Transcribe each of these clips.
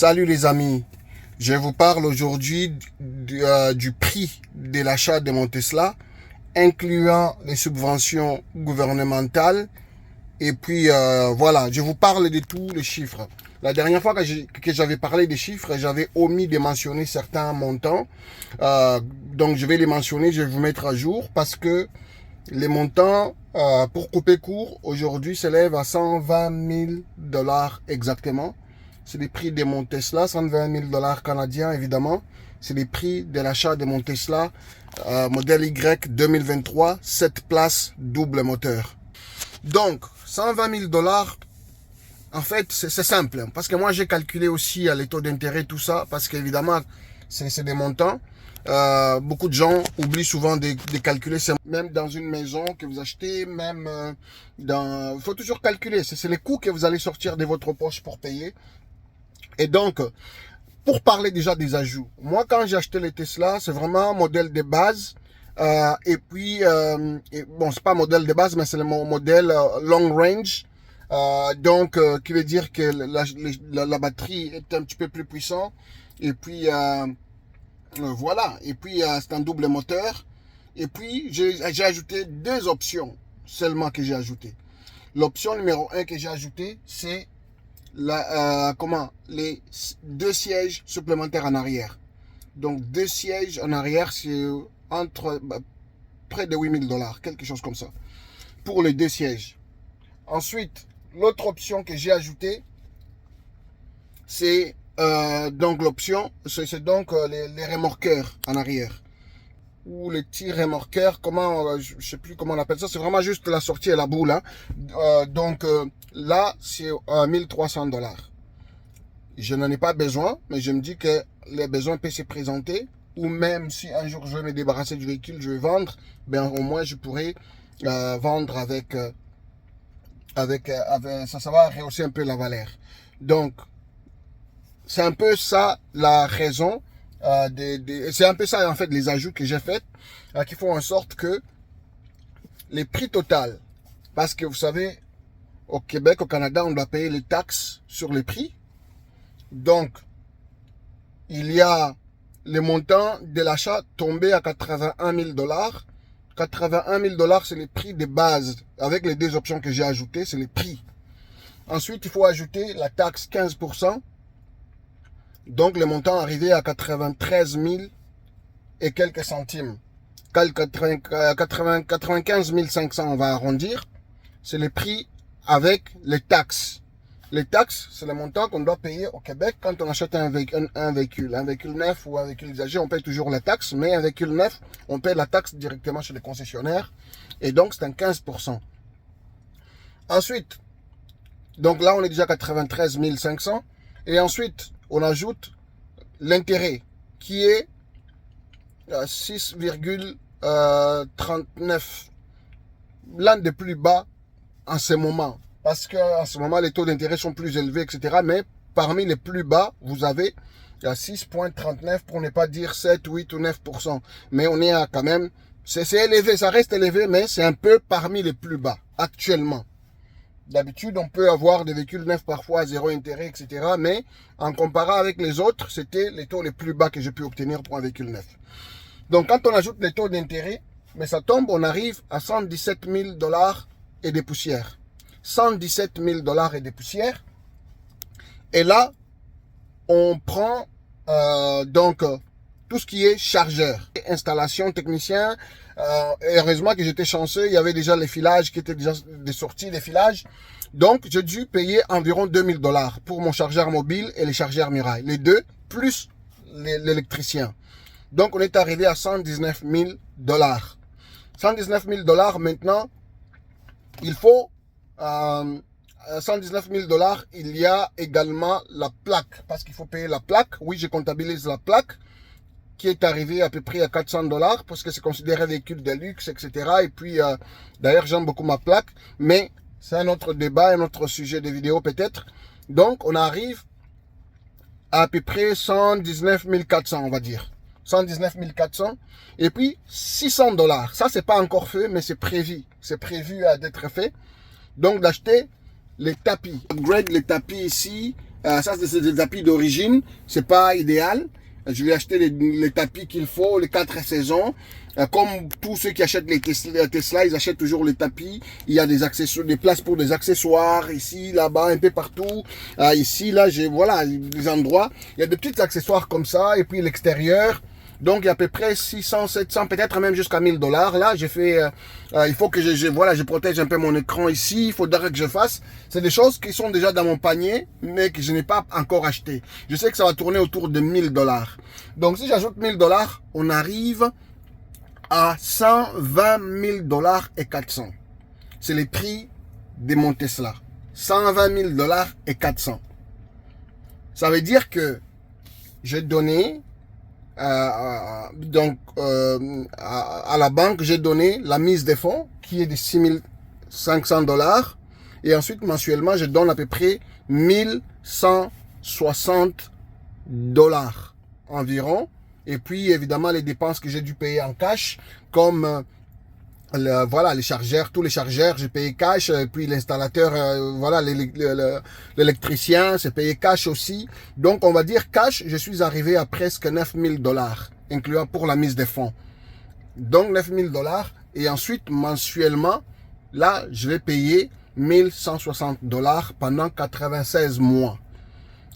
Salut les amis, je vous parle aujourd'hui du prix de l'achat de mon Tesla, incluant les subventions gouvernementales. Et puis voilà, je vous parle de tous les chiffres. La dernière fois que j'avais parlé des chiffres, j'avais omis de mentionner certains montants. Donc je vais les mentionner, je vais vous mettre à jour parce que les montants, pour couper court, aujourd'hui s'élèvent à 120 000 $ exactement. C'est les prix de mon Tesla, 120 000 $ canadiens évidemment. C'est les prix de l'achat de mon Tesla modèle Y 2023, 7 places, double moteur. Donc, 120 000 $, en fait, c'est simple. Parce que moi, j'ai calculé aussi les taux d'intérêt, tout ça, parce qu'évidemment, c'est des montants. Beaucoup de gens oublient souvent de calculer, même dans une maison que vous achetez, même dans... Il faut toujours calculer, c'est les coûts que vous allez sortir de votre poche pour payer. Et donc, pour parler déjà des ajouts, moi quand j'ai acheté les Tesla, c'est vraiment un modèle de base. Et puis, bon, c'est pas modèle de base, mais c'est le modèle long range. Qui veut dire que la batterie est un petit peu plus puissante. Et puis, voilà. Et puis, c'est un double moteur. Et puis, j'ai ajouté deux options seulement que j'ai ajouté. L'option numéro 1 que j'ai ajouté, c'est les deux sièges supplémentaires en arrière. Donc, deux sièges en arrière, c'est entre près de 8 000 $, quelque chose comme ça, pour les deux sièges. Ensuite, l'autre option que j'ai ajoutée, c'est donc l'option, c'est donc les remorqueurs en arrière. Ou les petits remorqueurs, je sais plus comment on appelle ça, c'est vraiment juste la sortie et la boule. Hein. Là, c'est 1300 $. Je n'en ai pas besoin, mais je me dis que les besoins peuvent se présenter. Ou même si un jour je veux me débarrasser du véhicule, je vais vendre, ben au moins je pourrais vendre avec ça va rehausser un peu la valeur. Donc, c'est un peu ça la raison. C'est un peu ça en fait les ajouts que j'ai faits qui font en sorte que les prix total, parce que vous savez au Québec, au Canada, on doit payer les taxes sur les prix. Donc, il y a le montant de l'achat tombé à 81 000 $. 81 000 $, c'est les prix de base. Avec les deux options que j'ai ajoutées, c'est les prix. Ensuite, il faut ajouter la taxe 15%. Donc, le montant arrivé à 93 000 et quelques centimes. 95 500, on va arrondir. C'est les prix avec les taxes. Les taxes, c'est le montant qu'on doit payer au Québec quand on achète un véhicule. Un véhicule neuf ou un véhicule usagé, on paye toujours la taxe. Mais un véhicule neuf, on paye la taxe directement chez les concessionnaires. Et donc, c'est un 15%. Ensuite, donc là, on est déjà à 93 500. Et ensuite, on ajoute l'intérêt qui est 6,39. L'un des plus bas en ce moment. Parce qu'en ce moment, les taux d'intérêt sont plus élevés, etc. Mais parmi les plus bas, vous avez 6,39 pour ne pas dire 7, 8 ou 9%. Mais on est à quand même, c'est élevé, ça reste élevé, mais c'est un peu parmi les plus bas actuellement. D'habitude, on peut avoir des véhicules neufs parfois à zéro intérêt, etc. Mais en comparant avec les autres, c'était les taux les plus bas que j'ai pu obtenir pour un véhicule neuf. Donc, quand on ajoute les taux d'intérêt, mais ça tombe, on arrive à 117 000 $ et des poussières. 117 000 $ et des poussières. Et là, on prend tout ce qui est chargeur, installation, technicien. Heureusement que j'étais chanceux, il y avait déjà les filages qui étaient déjà des sorties des filages. Donc, j'ai dû payer environ 2 000 $ pour mon chargeur mobile et les chargeurs murailles. Les deux, plus l'électricien. Donc, on est arrivé à 119 000 $. 119 000 $, maintenant, il faut... 119 000 $, il y a également la plaque. Parce qu'il faut payer la plaque. Oui, je comptabilise la plaque qui est arrivée à peu près à 400 $ parce que c'est considéré véhicule de luxe, etc. Et puis, d'ailleurs, j'aime beaucoup ma plaque. Mais c'est un autre débat, un autre sujet de vidéo peut-être. Donc, on arrive à peu près 119 400, on va dire. 119 400. Et puis, 600 $. Ça, c'est pas encore fait, mais c'est prévu. C'est prévu d'être fait. Donc, d'acheter les tapis. Upgrade les tapis ici. Ça, c'est des tapis d'origine. C'est pas idéal. Je vais acheter les tapis qu'il faut, les 4 saisons. Comme tous ceux qui achètent les Tesla, ils achètent toujours les tapis. Il y a des accessoires, des places pour des accessoires ici, là-bas, un peu partout. Ici, là, voilà, des endroits. Il y a des petits accessoires comme ça. Et puis l'extérieur. Donc, il y a à peu près 600, 700, peut-être même jusqu'à 1000 $. Là, j'ai fait, il faut que je protège un peu mon écran ici. Il faudra que je fasse. C'est des choses qui sont déjà dans mon panier, mais que je n'ai pas encore acheté. Je sais que ça va tourner autour de 1000 $. Donc, si j'ajoute 1000 $, on arrive à 120 000 $ et 400. C'est les prix de mon Tesla. 120 000 $ et 400. Ça veut dire que j'ai donné, à la banque, j'ai donné la mise des fonds qui est de 6 500 $. Et ensuite, mensuellement, je donne à peu près 1160 $ environ. Et puis, évidemment, les dépenses que j'ai dû payer en cash, comme voilà, les chargeurs, tous les chargeurs, j'ai payé cash. Et puis, l'installateur, voilà, l'électricien, c'est payé cash aussi. Donc, on va dire cash, je suis arrivé à presque 9 000 $, incluant pour la mise des fonds. Donc, 9 000 $. Et ensuite, mensuellement, là, je vais payer 1160 $ pendant 96 mois.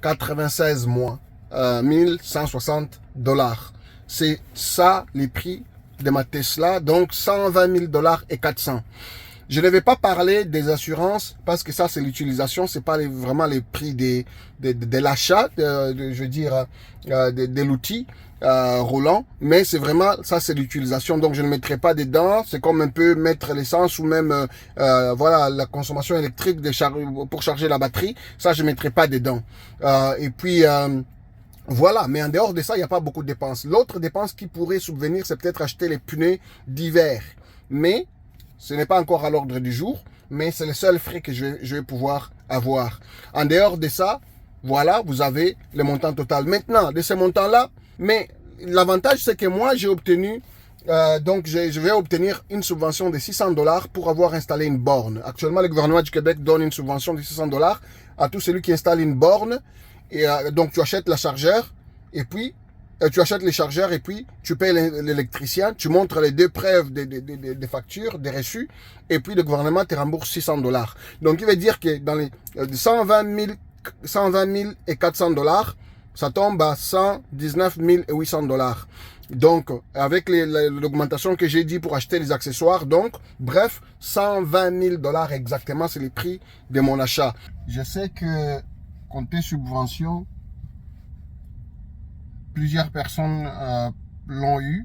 96 mois. 1160 $. C'est ça les prix de ma Tesla. Donc 120 000 $ et 400. Je ne vais pas parler des assurances parce que ça c'est l'utilisation, c'est pas vraiment les prix de l'achat, je veux dire de l'outil roulant, mais c'est vraiment ça c'est l'utilisation. Donc je ne mettrai pas dedans. C'est comme un peu mettre l'essence ou même voilà la consommation électrique pour charger la batterie. Ça je ne mettrai pas dedans. Et puis voilà, mais en dehors de ça, il n'y a pas beaucoup de dépenses. L'autre dépense qui pourrait subvenir, c'est peut-être acheter les pneus d'hiver. Mais ce n'est pas encore à l'ordre du jour, mais c'est le seul frais que je vais pouvoir avoir. En dehors de ça, voilà, vous avez le montant total. Maintenant, de ce montant-là, mais l'avantage, c'est que moi, j'ai obtenu, donc je vais obtenir une subvention de 600 $ pour avoir installé une borne. Actuellement, le gouvernement du Québec donne une subvention de 600 $ à tout celui qui installe une borne. Et donc tu achètes la chargeur et puis tu achètes les chargeurs et puis tu payes l'électricien, tu montres les 2 preuves des factures, des reçus, et puis le gouvernement te rembourse 600 $. Donc il veut dire que dans les 120 000 et 400 $, ça tombe à 119 800 $. Donc avec l'augmentation que j'ai dit pour acheter les accessoires, donc bref, 120 000 $ exactement, c'est les prix de mon achat. Je sais que côté subvention, plusieurs personnes l'ont eu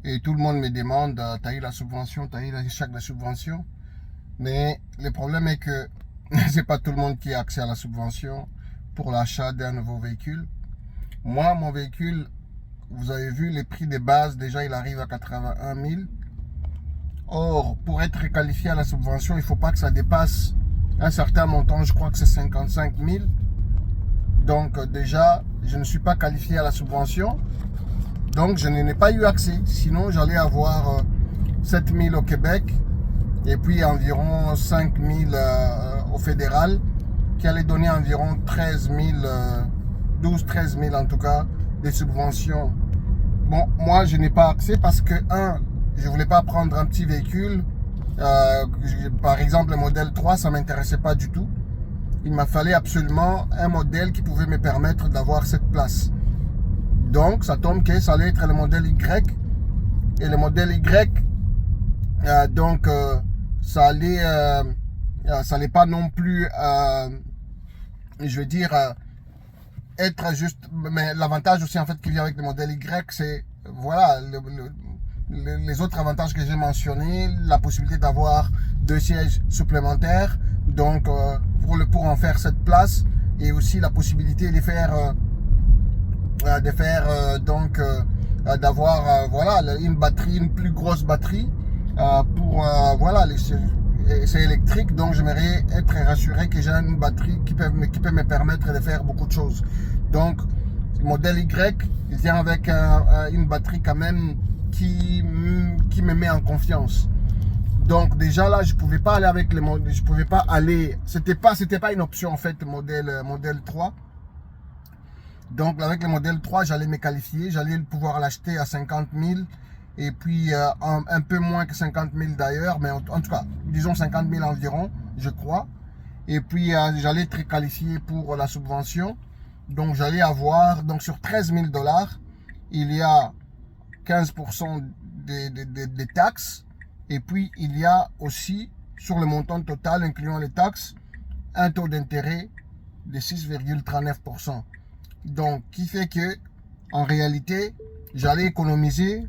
et tout le monde me demande t'as eu la subvention, t'as eu le chèque de subvention, mais le problème est que c'est pas tout le monde qui a accès à la subvention pour l'achat d'un nouveau véhicule. Moi, mon véhicule, vous avez vu les prix de base, déjà il arrive à 81 000. Or, pour être qualifié à la subvention, il ne faut pas que ça dépasse un certain montant, je crois que c'est 55 000. Donc déjà, je ne suis pas qualifié à la subvention. Donc je n'ai pas eu accès. Sinon, j'allais avoir 7 000 au Québec et puis environ 5 000 au fédéral, qui allait donner environ 13 000, 12-13 000 en tout cas, des subventions. Bon, moi je n'ai pas accès parce que, je ne voulais pas prendre un petit véhicule. Par exemple, le modèle 3, ça ne m'intéressait pas du tout. Il m'a fallu absolument un modèle qui pouvait me permettre d'avoir cette place. Donc, ça tombe que ça allait être le modèle Y. Et le modèle Y, ça allait pas non plus, je veux dire, être juste... Mais l'avantage aussi, en fait, qu'il y a avec le modèle Y, c'est, voilà, les autres avantages que j'ai mentionnés, la possibilité d'avoir 2 sièges supplémentaires, donc pour en faire cette place, et aussi la possibilité de faire d'avoir voilà une batterie, une plus grosse batterie pour voilà c'est électrique, donc j'aimerais être rassuré que j'ai une batterie qui peut me permettre de faire beaucoup de choses. Donc le modèle Y, il vient avec une batterie quand même qui me met en confiance. Donc déjà là, je pouvais pas aller avec les modèles, je pouvais pas aller, c'était pas une option en fait modèle 3. Donc avec le modèle 3, j'allais me qualifier, j'allais pouvoir l'acheter à 50 000 et puis un peu moins que 50 000 d'ailleurs, mais en tout cas, disons 50 000 environ, je crois. Et puis j'allais être qualifié pour la subvention. Donc j'allais avoir, donc sur 13 000 $, il y a 15% des taxes. Et puis il y a aussi, sur le montant total, incluant les taxes, un taux d'intérêt de 6,39%. Donc, qui fait que, en réalité, j'allais économiser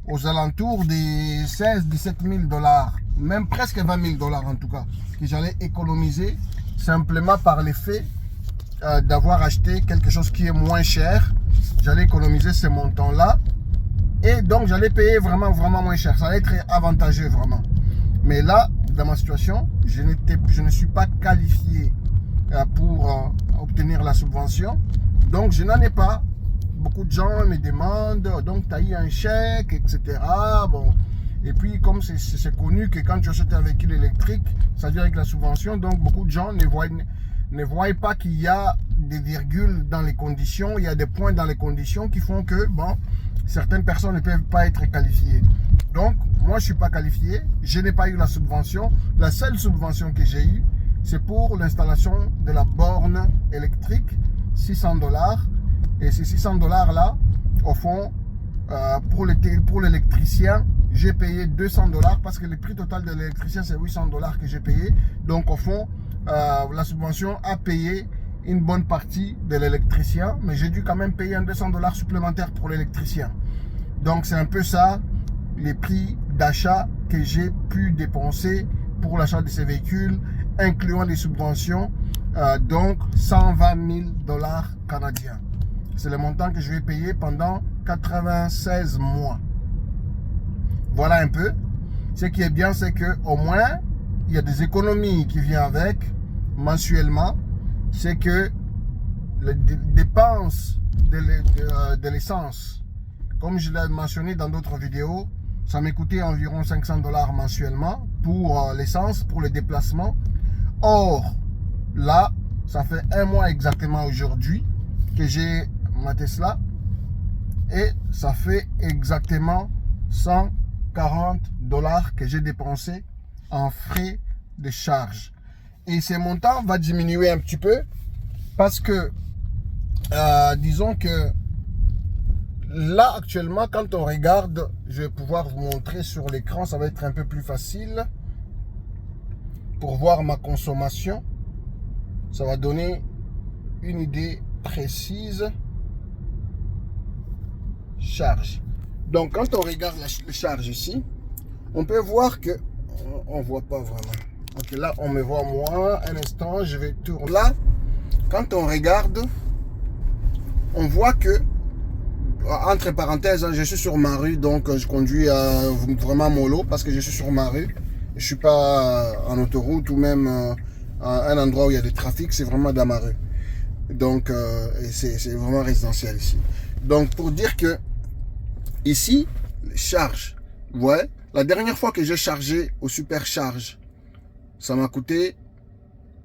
aux alentours des 16-17 000 $, même presque 20 000 $ en tout cas, que j'allais économiser simplement par l'effet d'avoir acheté quelque chose qui est moins cher. J'allais économiser ce montant-là et donc j'allais payer vraiment moins cher. Ça allait être avantageux vraiment. Mais là, dans ma situation, je ne suis pas qualifié pour obtenir la subvention. Donc, je n'en ai pas. Beaucoup de gens me demandent, donc tu as eu un chèque, etc. Bon. Et puis, comme c'est connu que quand tu achètes un véhicule électrique, ça vient avec la subvention. Donc, beaucoup de gens ne voient pas qu'il y a des virgules dans les conditions. Il y a des points dans les conditions qui font que, bon, certaines personnes ne peuvent pas être qualifiées. Donc, moi, je ne suis pas qualifié. Je n'ai pas eu la subvention. La seule subvention que j'ai eue, c'est pour l'installation de la borne électrique, 600 $. Et ces 600 $ là, au fond, pour l'électricien, j'ai payé 200 $ parce que le prix total de l'électricien, c'est 800 $ que j'ai payé. Donc, au fond, la subvention a payé une bonne partie de l'électricien, mais j'ai dû quand même payer un 200 $ supplémentaire pour l'électricien. Donc, c'est un peu ça, les prix d'achat que j'ai pu dépenser pour l'achat de ces véhicules, incluant les subventions, donc 120 000 $ canadiens. C'est le montant que je vais payer pendant 96 mois. Voilà un peu. Ce qui est bien, c'est qu'au moins, il y a des économies qui viennent avec mensuellement. C'est que les dépenses de l'essence, comme je l'ai mentionné dans d'autres vidéos, ça m'est coûté environ 500 $ mensuellement pour l'essence, pour le déplacement. Or, là, ça fait un mois exactement aujourd'hui que j'ai ma Tesla et ça fait exactement 140 $ que j'ai dépensé en frais de charge. Et ce montant va diminuer un petit peu parce que, disons que là actuellement, quand on regarde, je vais pouvoir vous montrer sur l'écran, ça va être un peu plus facile pour voir ma consommation. Ça va donner une idée précise. Charge. Donc, quand on regarde la charge ici, on peut voir que on voit pas vraiment. Ok, là, on me voit moi. Un instant, je vais tourner. Là, quand on regarde, on voit que, entre parenthèses, je suis sur ma rue, donc je conduis vraiment mollo parce que je suis sur ma rue. Je suis pas en autoroute ou même à un endroit où il y a des trafics, c'est vraiment dans ma rue. Donc, c'est vraiment résidentiel ici. Donc, pour dire que ici, charge. Ouais, la dernière fois que j'ai chargé au supercharge, ça m'a coûté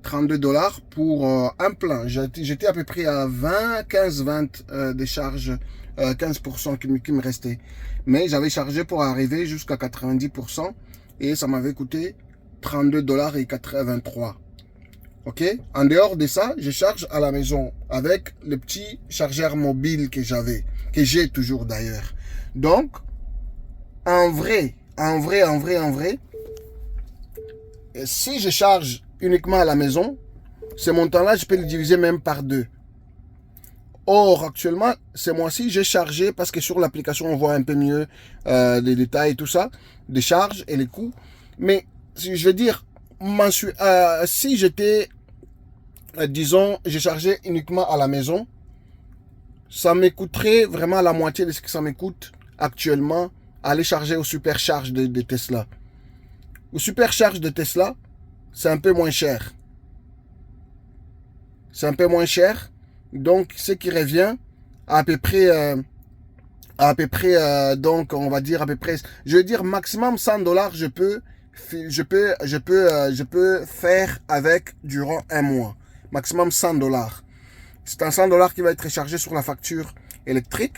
32 $ pour un plein. J'étais à peu près à 15-20 des charges, 15% qui me restait. Mais j'avais chargé pour arriver jusqu'à 90% et ça m'avait coûté 32 $ et 83. Ok, en dehors de ça, je charge à la maison avec le petit chargeur mobile que j'ai toujours d'ailleurs. Donc, en vrai, si je charge uniquement à la maison, ce montant-là, je peux le diviser même par 2. Or, actuellement, ce mois-ci, j'ai chargé parce que sur l'application, on voit un peu mieux les détails et tout ça, des charges et les coûts. Mais, je veux dire, si j'étais, disons, j'ai chargé uniquement à la maison, ça me coûterait vraiment la moitié de ce que ça me coûte actuellement aller charger au supercharge de Tesla. Au supercharge de Tesla, c'est un peu moins cher. C'est un peu moins cher. Donc, ce qui revient à peu près, donc, on va dire à peu près, je veux dire maximum 100 $, je peux faire avec durant un mois. Maximum 100 $. c'est un 100 $ qui va être chargé sur la facture électrique.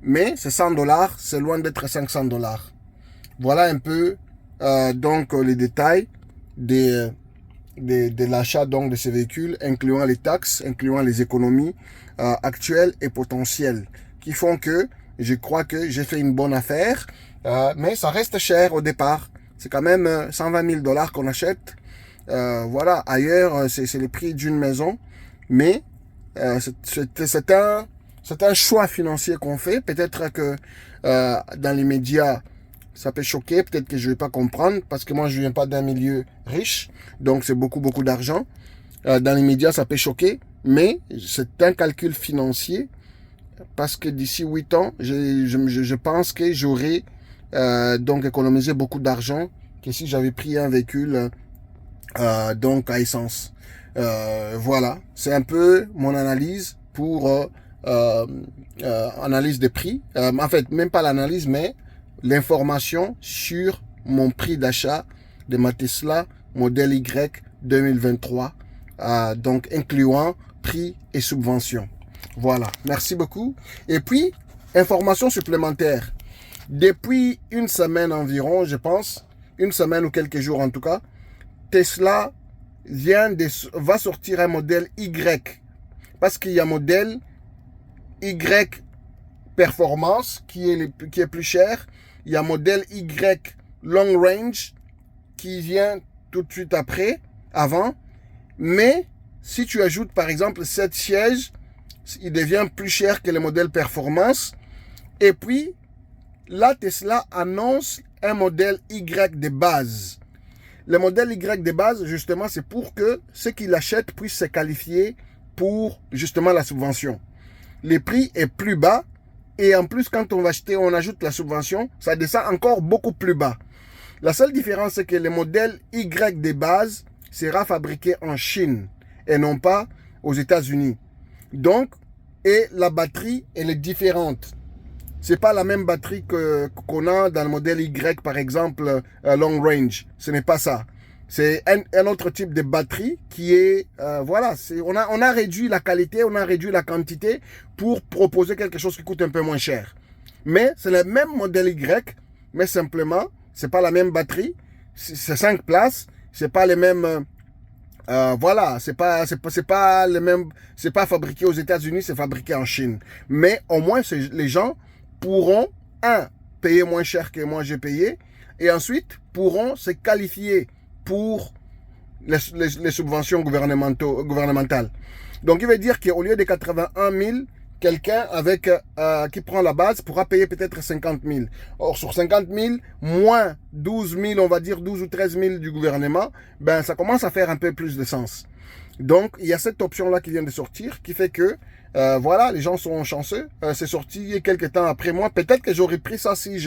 Mais ces 100 $, c'est loin d'être 500 $. Voilà un peu donc les détails de l'achat donc de ces véhicules, incluant les taxes, incluant les économies actuelles et potentielles, qui font que je crois que j'ai fait une bonne affaire, mais ça reste cher au départ. C'est quand même 120 000 $ qu'on achète. Voilà, ailleurs, c'est le prix d'une maison, mais c'est un choix financier qu'on fait. Peut-être que dans les médias, ça peut choquer. Peut-être que je ne vais pas comprendre parce que moi, je ne viens pas d'un milieu riche. Donc, c'est beaucoup d'argent. Dans les médias, ça peut choquer. Mais c'est un calcul financier parce que d'ici 8 ans, je pense que j'aurai donc économisé beaucoup d'argent que si j'avais pris un véhicule donc à essence. Voilà, c'est un peu mon analyse pour analyse des prix. En fait, même pas l'analyse, mais l'information sur mon prix d'achat de ma Tesla Model Y 2023, donc incluant prix et subvention. Voilà, merci beaucoup. Et puis, information supplémentaire. Depuis une semaine environ, je pense, une semaine ou quelques jours en tout cas, Tesla va sortir un modèle Y. Parce qu'il y a modèle Y Performance qui est plus cher. Il y a modèle Y Long Range qui vient tout de suite avant. Mais si tu ajoutes par exemple 7 sièges, il devient plus cher que le modèle Performance. Et puis, là, Tesla annonce un modèle Y de base. Le modèle Y de base, justement, c'est pour que ceux qui l'achètent puissent se qualifier pour, justement, la subvention. Le prix est plus bas et en plus, quand on va acheter, on ajoute la subvention, ça descend encore beaucoup plus bas. La seule différence, c'est que le modèle Y de base sera fabriqué en Chine et non pas aux États-Unis. Donc, et la batterie, elle est différente. C'est pas la même batterie qu'on a dans le modèle Y, par exemple, long range. Ce n'est pas ça. C'est un autre type de batterie qui est, voilà, on a réduit la qualité, on a réduit la quantité pour proposer quelque chose qui coûte un peu moins cher. Mais c'est le même modèle Y, mais simplement, c'est pas la même batterie. C'est 5 places, c'est pas les mêmes, voilà, c'est pas le même, c'est pas fabriqué aux États-Unis, c'est fabriqué en Chine. Mais au moins, les gens pourront, payer moins cher que moi j'ai payé, et ensuite pourront se qualifier pour les subventions gouvernementales. Donc, il veut dire qu'au lieu de 81 000, quelqu'un qui prend la base pourra payer peut-être 50 000. Or, sur 50 000, moins 12 000, on va dire 12 ou 13 000 du gouvernement, ben, ça commence à faire un peu plus de sens. Donc, il y a cette option-là qui vient de sortir, qui fait que, voilà, les gens sont chanceux. C'est sorti quelques temps après moi. Peut-être que j'aurais pris ça si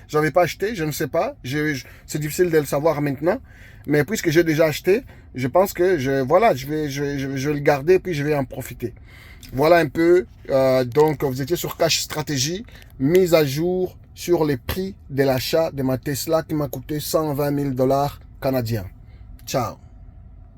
j'avais pas acheté, je ne sais pas. C'est difficile de le savoir maintenant. Mais puisque j'ai déjà acheté, je pense que je vais le garder et puis je vais en profiter. Voilà un peu. Donc, vous étiez sur Cash Stratégie, mise à jour sur les prix de l'achat de ma Tesla qui m'a coûté 120 000 $ canadiens. Ciao.